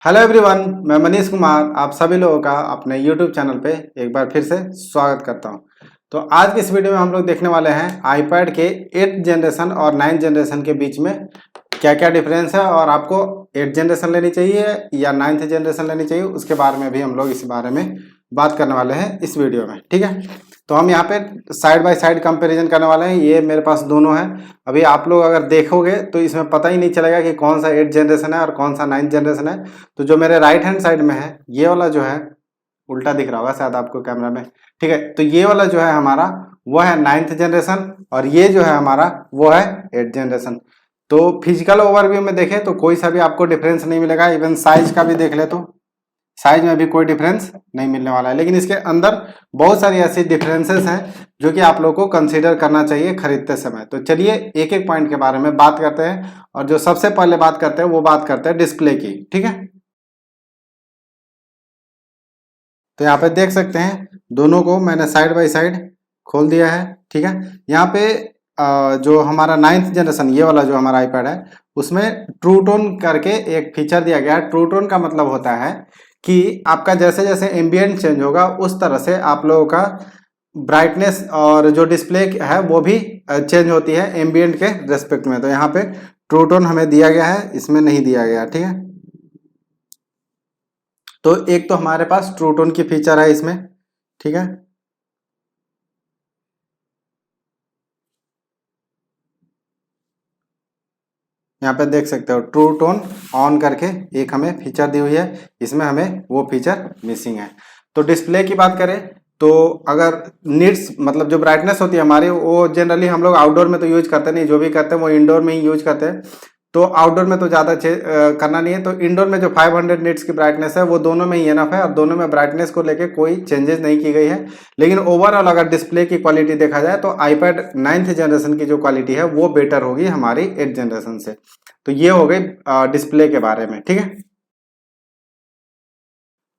Hello everyone, मैं मनीष कुमार आप सभी लोगों का अपने यूट्यूब चैनल पे एक बार फिर से स्वागत करता हूं। तो आज की इस वीडियो में हम लोग देखने वाले हैं आईपैड के 8th जनरेशन और 9th जनरेशन के बीच में क्या क्या डिफरेंस है और आपको 8th जनरेशन लेनी चाहिए या 9th जनरेशन लेनी चाहिए, उसके बारे में भी हम लोग इस बारे में बात करने वाले हैं इस वीडियो में। ठीक है, तो हम यहाँ पे साइड बाय साइड कंपैरिजन करने वाले हैं। ये मेरे पास दोनों है। अभी आप लोग अगर देखोगे तो इसमें पता ही नहीं चलेगा कि कौन सा 8th जनरेशन है और कौन सा 9th जनरेशन है। तो जो मेरे राइट हैंड साइड में है ये वाला जो है, उल्टा दिख रहा होगा शायद आपको कैमरा में। ठीक है, तो ये वाला जो है हमारा वो है 9th जनरेशन और ये जो है हमारा वो है 8th जनरेशन। तो फिजिकल ओवरव्यू में देखें तो कोई सा भी आपको डिफरेंस नहीं मिलेगा। इवन साइज का भी देख ले तो साइज में भी कोई डिफरेंस नहीं मिलने वाला है, लेकिन इसके अंदर बहुत सारी ऐसी डिफरेंसेस हैं जो कि आप लोग को कंसीडर करना चाहिए खरीदते समय। तो चलिए एक एक पॉइंट के बारे में बात करते हैं और जो सबसे पहले बात करते हैं वो बात करते हैं डिस्प्ले की। ठीक है, तो यहाँ पे देख सकते हैं दोनों को मैंने साइड बाय साइड खोल दिया है। ठीक है, यहाँ पे जो हमारा 9th जनरेशन ये वाला जो हमारा आईपैड है उसमें ट्रू टोन करके एक फीचर दिया गया है। ट्रू टोन का मतलब होता है कि आपका जैसे जैसे एम्बियंट चेंज होगा उस तरह से आप लोगों का ब्राइटनेस और जो डिस्प्ले है वो भी चेंज होती है एम्बियंट के रेस्पेक्ट में। तो यहाँ पे ट्रू टोन हमें दिया गया है, इसमें नहीं दिया गया। ठीक है, तो एक तो हमारे पास ट्रू टोन की फीचर है इसमें। ठीक है, यहाँ पे देख सकते हो ट्रू टोन ऑन करके एक हमें फीचर दी हुई है, इसमें हमें वो फीचर मिसिंग है। तो डिस्प्ले की बात करें तो अगर नीड्स मतलब जो ब्राइटनेस होती है हमारी वो जनरली हम लोग आउटडोर में तो यूज करते नहीं, जो भी करते हैं वो इंडोर में ही यूज करते हैं। तो आउटडोर में तो ज़्यादा करना नहीं है। तो इंडोर में जो 500 निट्स की ब्राइटनेस है वो दोनों में ही एनफ है और दोनों में ब्राइटनेस को लेके कोई चेंजेस नहीं की गई है। लेकिन ओवरऑल अगर डिस्प्ले की क्वालिटी देखा जाए तो आईपैड 9th जनरेशन की जो क्वालिटी है वो बेटर होगी हमारी 8th जनरेशन से। तो ये हो गई डिस्प्ले के बारे में। ठीक है,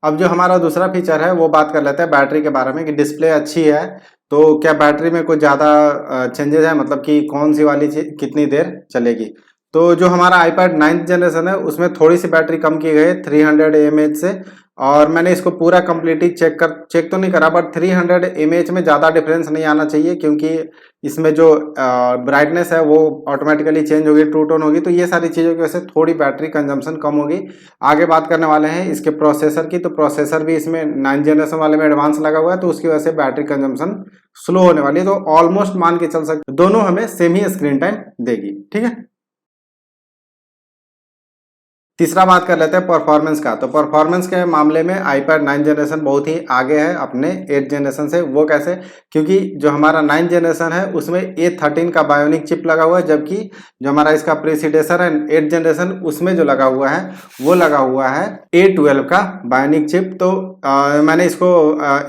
अब जो हमारा दूसरा फीचर है वो बात कर लेते हैं बैटरी के बारे में कि डिस्प्ले अच्छी है तो क्या बैटरी में कुछ ज़्यादा चेंजेस है, मतलब कि कौन सी वाली चीज कितनी देर चलेगी। तो जो हमारा आईपैड 9th जनरेशन है उसमें थोड़ी सी बैटरी कम की गई है 300 mAh से। और मैंने इसको पूरा कम्प्लीटली चेक तो नहीं करा, बट 300 mAh में ज़्यादा डिफरेंस नहीं आना चाहिए क्योंकि इसमें जो ब्राइटनेस है वो ऑटोमेटिकली चेंज होगी, ट्रू टोन होगी। तो ये सारी चीज़ों की वजह से थोड़ी बैटरी कंजम्पशन कम होगी। आगे बात करने वाले हैं इसके प्रोसेसर की, तो प्रोसेसर भी इसमें 9th जनरेशन वाले में एडवांस लगा हुआ है तो उसकी वजह से बैटरी कंजम्पशन स्लो होने वाली है। तो ऑलमोस्ट मान के चल सकते दोनों हमें सेम ही स्क्रीन टाइम देगी। ठीक है, तीसरा बात कर लेते हैं परफॉर्मेंस का। तो परफॉर्मेंस के मामले में आईपैड 9th जनरेशन बहुत ही आगे है अपने 8th जनरेशन से। वो कैसे? क्योंकि जो हमारा 9th जनरेशन है उसमें A13 का बायोनिक चिप लगा हुआ है, जबकि जो हमारा इसका प्रीसीडेसर है 8th जनरेशन उसमें जो लगा हुआ है वो लगा हुआ है A12 का बायोनिक चिप। तो मैंने इसको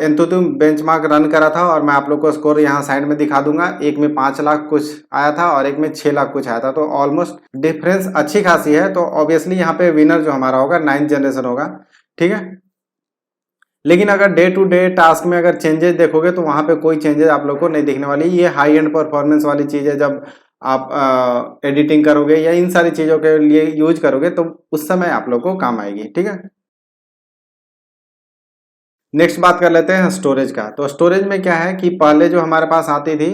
एंतुतु बेंचमार्क रन करा था और मैं आप लोग को स्कोर यहाँ साइड में दिखा दूंगा। एक में 5 लाख कुछ आया था और एक में 6 लाख कुछ आया था। तो ऑलमोस्ट डिफरेंस अच्छी खासी है। तो ऑब्वियसली यहाँ पे विनर जो हमारा होगा 9th जनरेशन होगा। ठीक है, लेकिन अगर डे टू डे टास्क में अगर चेंजेस देखोगे तो वहां पे कोई चेंजेस आप लोग को नहीं दिखने वाली। ये हाई एंड परफॉर्मेंस वाली चीज है, जब आप एडिटिंग करोगे या इन सारी चीजों के लिए यूज करोगे तो उस समय आप लोग को काम आएगी। ठीक है, नेक्स्ट बात कर लेते हैं स्टोरेज का। तो स्टोरेज में क्या है कि पहले जो हमारे पास आती थी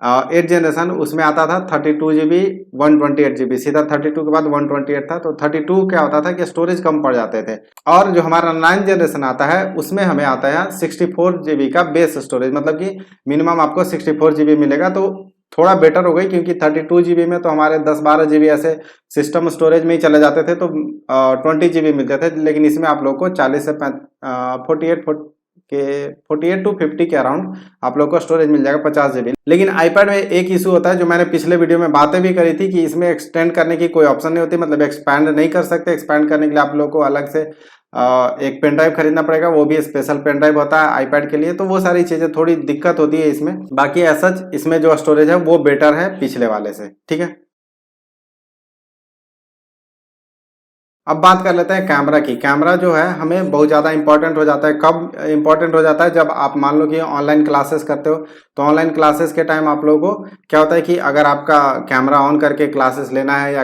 8th जनरेशन उसमें आता था 32 GB 128 GB, सीधा 32 के बाद 128 था। तो 32 क्या होता था कि स्टोरेज कम पड़ जाते थे। और जो हमारा 9th जनरेशन आता है उसमें हमें आता है 64 GB का बेस स्टोरेज, मतलब कि मिनिमम आपको 64 GB मिलेगा। तो थोड़ा बेटर हो गई क्योंकि 32 GB में तो हमारे 10-12 GB ऐसे सिस्टम स्टोरेज में ही चले जाते थे तो 20 GB मिलते थे। लेकिन इसमें आप लोग को 40 से 48 के 48 to 50 के अराउंड आप लोग को स्टोरेज मिल जाएगा 50 GB। लेकिन आईपैड में एक इशू होता है जो मैंने पिछले वीडियो में बातें भी करी थी कि इसमें एक्सटेंड करने की कोई ऑप्शन नहीं होती, मतलब एक्सपैंड नहीं कर सकते। एक्सपैंड करने के लिए आप लोग को अलग से एक पेन ड्राइव खरीदना पड़ेगा, वो भी स्पेशल पेन ड्राइव होता है आईपैड के लिए। तो वो सारी चीजें थोड़ी दिक्कत होती है इसमें। बाकी ऐसा इसमें जो स्टोरेज है वो बेटर है पिछले वाले से। ठीक है, अब बात कर लेते हैं कैमरा की। कैमरा जो है हमें बहुत ज़्यादा इंपॉर्टेंट हो जाता है। कब इंपॉर्टेंट हो जाता है? जब आप मान लो कि ऑनलाइन क्लासेस करते हो, तो ऑनलाइन क्लासेस के टाइम आप लोगों को क्या होता है कि अगर आपका कैमरा ऑन करके क्लासेस लेना है या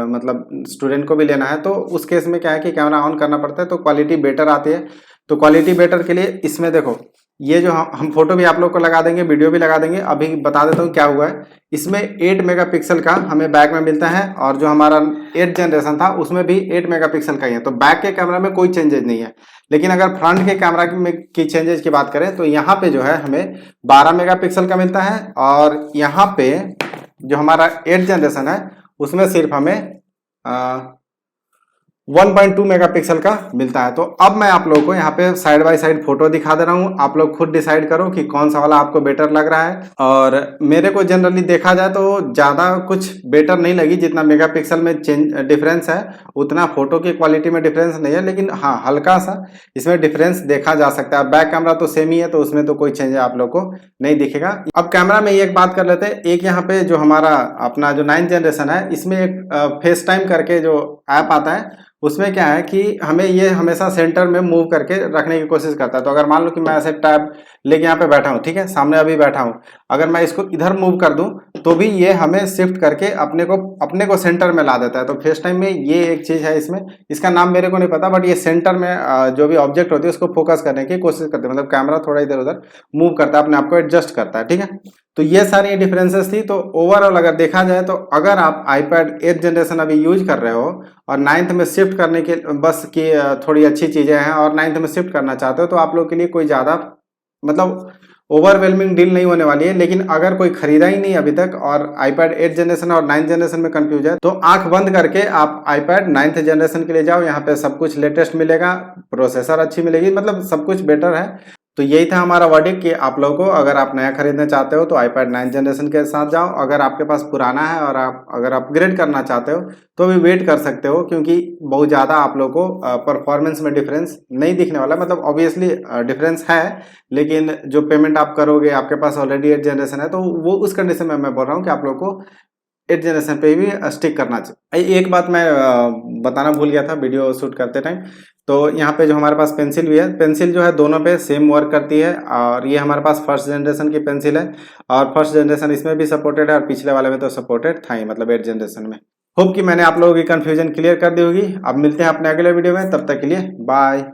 मतलब स्टूडेंट को भी लेना है, तो उस केस में क्या है कि कैमरा ऑन करना पड़ता है, तो क्वालिटी बेटर आती है। तो क्वालिटी बेटर के लिए इसमें देखो, ये जो हम फोटो भी आप लोग को लगा देंगे, वीडियो भी लगा देंगे। अभी बता देता हूँ क्या हुआ है। इसमें 8 मेगापिक्सल का हमें बैक में मिलता है, और जो हमारा 8 जनरेशन था उसमें भी 8 मेगापिक्सल का ही है। तो बैक के कैमरा में कोई चेंजेस नहीं है। लेकिन अगर फ्रंट के कैमरा की चेंजेस की बात करें, तो यहाँ पे जो है हमें 12 मेगापिक्सल का मिलता है, और यहाँ पे जो हमारा 8 जनरेशन है उसमें सिर्फ हमें 1.2 मेगापिक्सल का मिलता है। तो अब मैं आप लोगों को यहाँ पे साइड बाय साइड फोटो दिखा दे रहा हूँ। आप लोग खुद डिसाइड करो कि कौन सा वाला आपको बेटर लग रहा है। और मेरे को जनरली देखा जाए तो ज़्यादा कुछ बेटर नहीं लगी। जितना मेगापिक्सल में डिफरेंस है उतना फोटो की क्वालिटी में डिफरेंस नहीं है, लेकिन हाँ हल्का सा इसमें डिफरेंस देखा जा सकता है। बैक कैमरा तो सेम ही है, तो उसमें तो कोई चेंज आप लोग को नहीं दिखेगा। अब कैमरा में एक बात कर लेते हैं। एक यहाँ पे जो हमारा अपना जो 9th जनरेशन है, इसमें एक फेस टाइम करके जो ऐप आता है, उसमें क्या है कि हमें ये हमेशा सेंटर में मूव करके रखने की कोशिश करता है। तो अगर मान लो कि मैं ऐसे टैब लेके यहाँ पे बैठा हूँ, ठीक है, सामने अभी बैठा हूँ, अगर मैं इसको इधर मूव कर दूं तो भी ये हमें शिफ्ट करके अपने को सेंटर में ला देता है। तो फेस टाइम में ये एक चीज है। इसमें इसका नाम मेरे को नहीं पता, बट ये सेंटर में जो भी ऑब्जेक्ट होती है उसको फोकस करने की कोशिश करते हैं। मतलब कैमरा थोड़ा इधर उधर मूव करता है, अपने आप को एडजस्ट करता है, ठीक है। तो ये सारी डिफरेंसेस थी। तो ओवरऑल अगर देखा जाए, तो अगर आप iPad 8th जनरेशन अभी यूज कर रहे हो और 9th में शिफ्ट करने के बस की थोड़ी अच्छी चीजें हैं, और 9th में शिफ्ट करना चाहते हो, तो आप लोग के लिए कोई ज़्यादा मतलब ओवरवेलमिंग डील नहीं होने वाली है। लेकिन अगर कोई खरीदा ही नहीं अभी तक और iPad 8th जनरेशन और 9th जनरेशन में कंफ्यूज है, तो आंख बंद करके आप iPad 9th जनरेशन के लिए जाओ। यहाँ पे सब कुछ लेटेस्ट मिलेगा, प्रोसेसर अच्छी मिलेगी, मतलब सब कुछ बेटर है। तो यही था हमारा वर्डिक्ट कि आप लोगों को अगर आप नया खरीदना चाहते हो तो iPad 9th जनरेशन के साथ जाओ। अगर आपके पास पुराना है और आप अगर अपग्रेड करना चाहते हो तो भी वेट कर सकते हो, क्योंकि बहुत ज़्यादा आप लोगों को परफॉर्मेंस में डिफरेंस नहीं दिखने वाला। मतलब ऑब्वियसली डिफरेंस है, लेकिन जो पेमेंट आप करोगे, आपके पास ऑलरेडी 8th जनरेशन है, तो वो उस कंडीशन में मैं बोल रहा हूँ कि आप लोग को 8th जनरेशन पे भी स्टिक करना चाहिए। एक बात मैं बताना भूल गया था वीडियो शूट करते टाइम। तो यहाँ पे जो हमारे पास पेंसिल भी है, पेंसिल जो है दोनों पे सेम वर्क करती है। और ये हमारे पास फर्स्ट जनरेशन की पेंसिल है, और फर्स्ट जनरेशन इसमें भी सपोर्टेड है, और पिछले वाले में तो सपोर्टेड था ही, मतलब 8th जनरेशन में। होप कि मैंने आप लोगों की कंफ्यूजन क्लियर कर दी होगी। अब मिलते हैं अपने अगले वीडियो में, तब तक के लिए बाय।